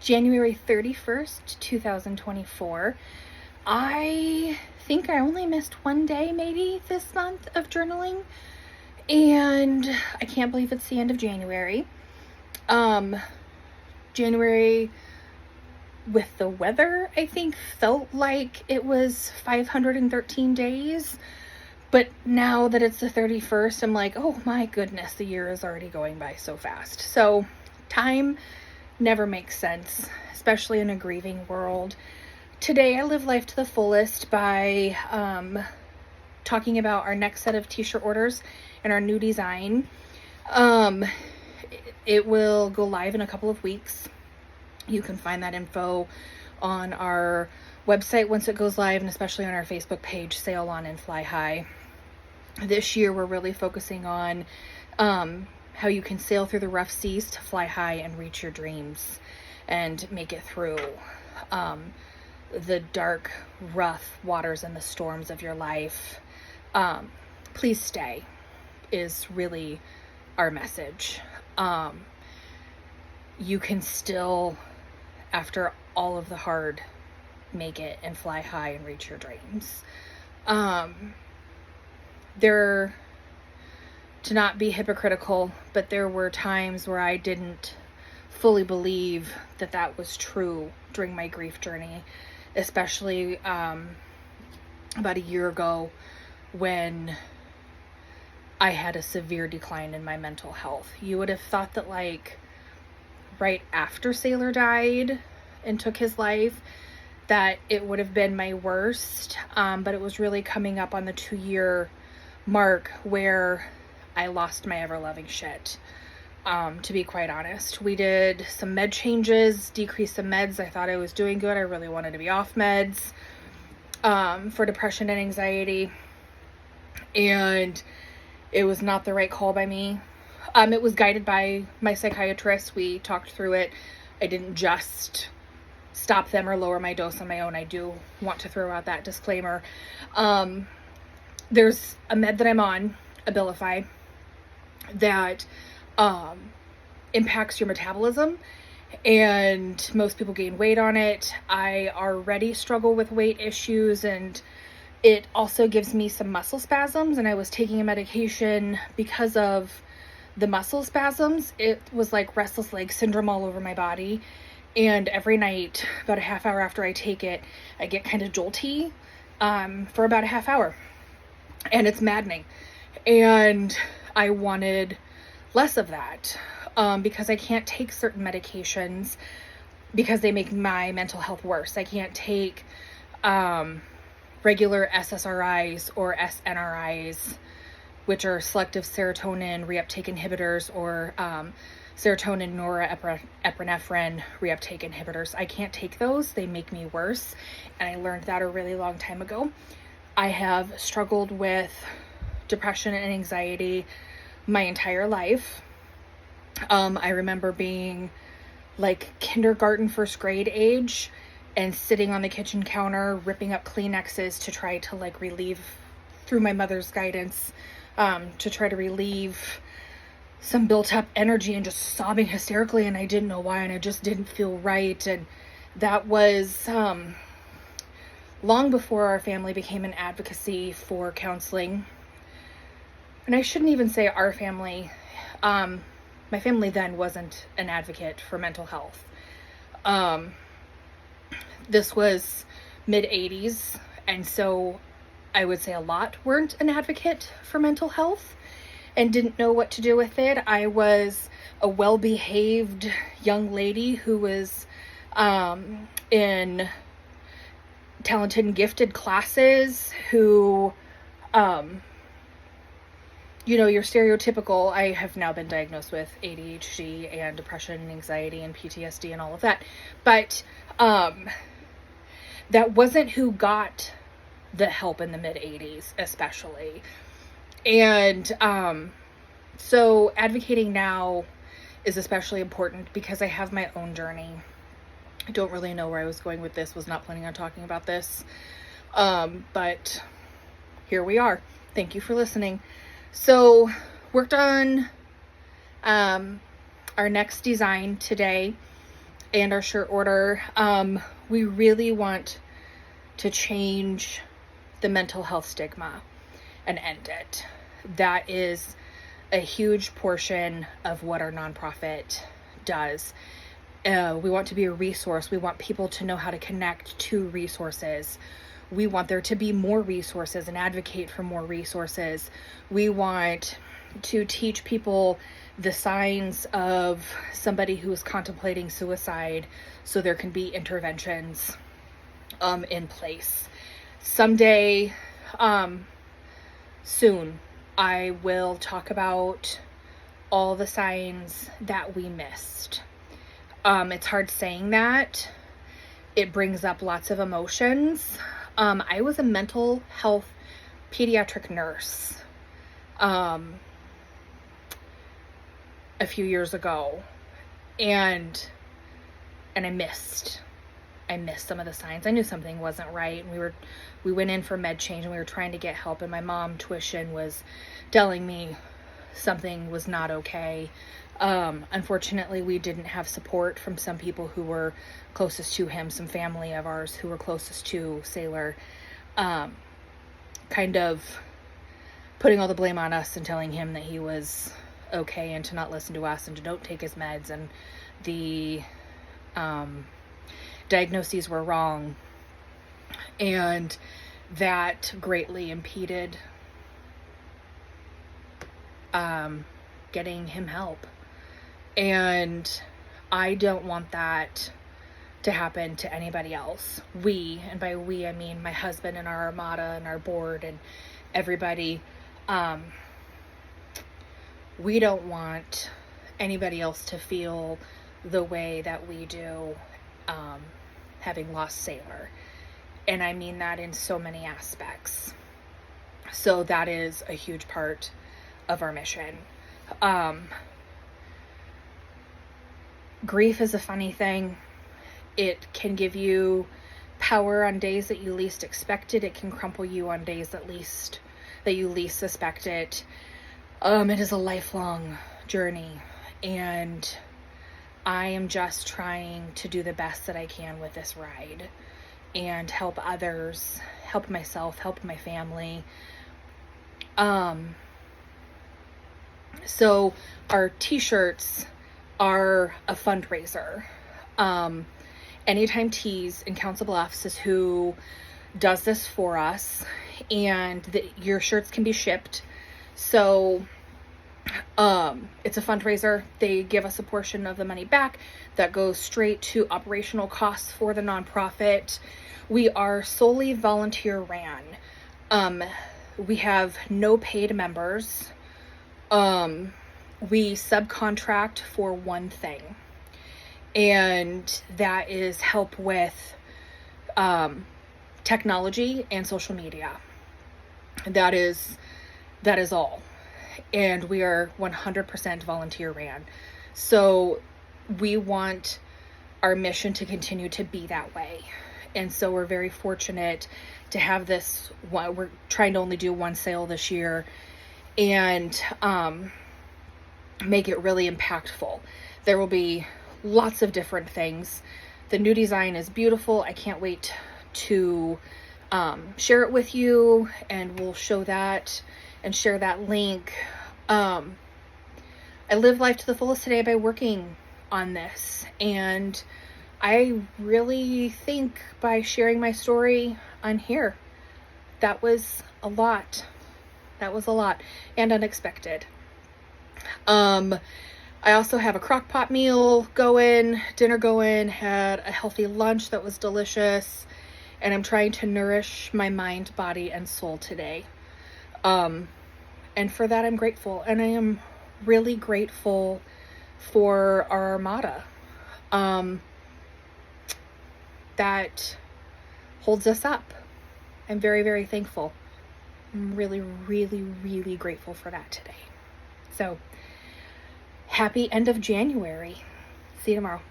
January 31st, 2024. I think I only missed one day maybe this month of journaling, and I can't believe it's the end of January. January with the weather, I think, felt like it was 513 days. But now that it's the 31st, I'm like, oh my goodness, the year is already going by so fast. So time never makes sense, especially in a grieving world. Today, I live life to the fullest by talking about our next set of t-shirt orders and our new design. It will go live in a couple of weeks. You can find that info on our website once it goes live, and especially on our Facebook page, Sail On and Fly High. This year, we're really focusing on how you can sail through the rough seas to fly high and reach your dreams and make it through the dark, rough waters and the storms of your life. Please stay is really our message. You can still, after all of the hard, make it and fly high and reach your dreams. To not be hypocritical, but there were times where I didn't fully believe that that was true during my grief journey, especially about a year ago when I had a severe decline in my mental health. You would have thought that like right after Sailor died and took his life, that it would have been my worst, but it was really coming up on the 2-year mark where I lost my ever-loving shit, to be quite honest. We did some med changes, decreased some meds. I thought I was doing good. I really wanted to be off meds for depression and anxiety, and it was not the right call by me. It was guided by my psychiatrist. We talked through it. I didn't just stop them or lower my dose on my own. I do want to throw out that disclaimer. There's a med that I'm on, Abilify, that impacts your metabolism, and most people gain weight on it. I already struggle with weight issues, and it also gives me some muscle spasms, and I was taking a medication because of the muscle spasms. It was like restless leg syndrome all over my body, and every night, about a half hour after I take it, I get kind of jolty for about a half hour, and it's maddening. And I wanted less of that because I can't take certain medications because they make my mental health worse. I can't take regular SSRIs or SNRIs, which are selective serotonin reuptake inhibitors, or serotonin norepinephrine reuptake inhibitors. I can't take those. They make me worse, and I learned that a really long time ago. I have struggled with depression and anxiety my entire life. I remember being like kindergarten, first grade age, and sitting on the kitchen counter, ripping up Kleenexes to try to like relieve, through my mother's guidance, to try to relieve some built up energy, and just sobbing hysterically, and I didn't know why, and it just didn't feel right. And that was long before our family became an advocacy for counseling. And I shouldn't even say our family. My family then wasn't an advocate for mental health. This was mid-80s, and so I would say a lot weren't an advocate for mental health and didn't know what to do with it. I was a well-behaved young lady who was in talented and gifted classes, who your stereotypical. I have now been diagnosed with ADHD and depression and anxiety and PTSD and all of that. But that wasn't who got the help in the mid-80s, especially. And so advocating now is especially important because I have my own journey. I don't really know where I was going with this. Was not planning on talking about this. But here we are. Thank you for listening. So worked on our next design today. and our shirt order. We really want to change the mental health stigma and end it. That is a huge portion of what our nonprofit does. We want to be a resource. We want people to know how to connect to resources. We want there to be more resources and advocate for more resources. We want to teach people the signs of somebody who is contemplating suicide so there can be interventions in place. Someday, soon, I will talk about all the signs that we missed. It's hard saying that. It brings up lots of emotions. I was a mental health pediatric nurse a few years ago, and I missed some of the signs. I knew something wasn't right. We went in for med change, and we were trying to get help, and my mom tuition was telling me something was not okay. Unfortunately, we didn't have support from some people who were closest to him, some family of ours who were closest to Sailor, kind of putting all the blame on us and telling him that he was okay and to not listen to us and to don't take his meds, and the diagnoses were wrong, and that greatly impeded getting him help. And I don't want that to happen to anybody else. We, and by we I mean my husband and our armada and our board and everybody, we don't want anybody else to feel the way that we do, having lost Sailor. And I mean that in so many aspects. So that is a huge part of our mission. Grief is a funny thing. It can give you power on days that you least expect it. It can crumple you on days that you least suspect it. It is a lifelong journey, and I am just trying to do the best that I can with this ride and help others, help myself, help my family. So our t-shirts are a fundraiser. Anytime Tees in Council Bluffs is who does this for us, and your shirts can be shipped. So it's a fundraiser. They give us a portion of the money back that goes straight to operational costs for the nonprofit. We are solely volunteer ran. We have no paid members. We subcontract for one thing, and that is help with technology and social media. That is all. And we are 100% volunteer ran. So we want our mission to continue to be that way. And so we're very fortunate to have this. We're trying to only do one sale this year, and make it really impactful. There will be lots of different things. The new design is beautiful. I can't wait to share it with you, and we'll show that and share that link. I live life to the fullest today by working on this, and I really think by sharing my story on here, that was a lot. That was a lot and unexpected. I also have a crock pot meal going, dinner going, had a healthy lunch that was delicious, and I'm trying to nourish my mind, body, and soul today. And for that, I'm grateful. And I am really grateful for our armada that holds us up. I'm very, very thankful. I'm really, really, really grateful for that today. So, happy end of January. See you tomorrow.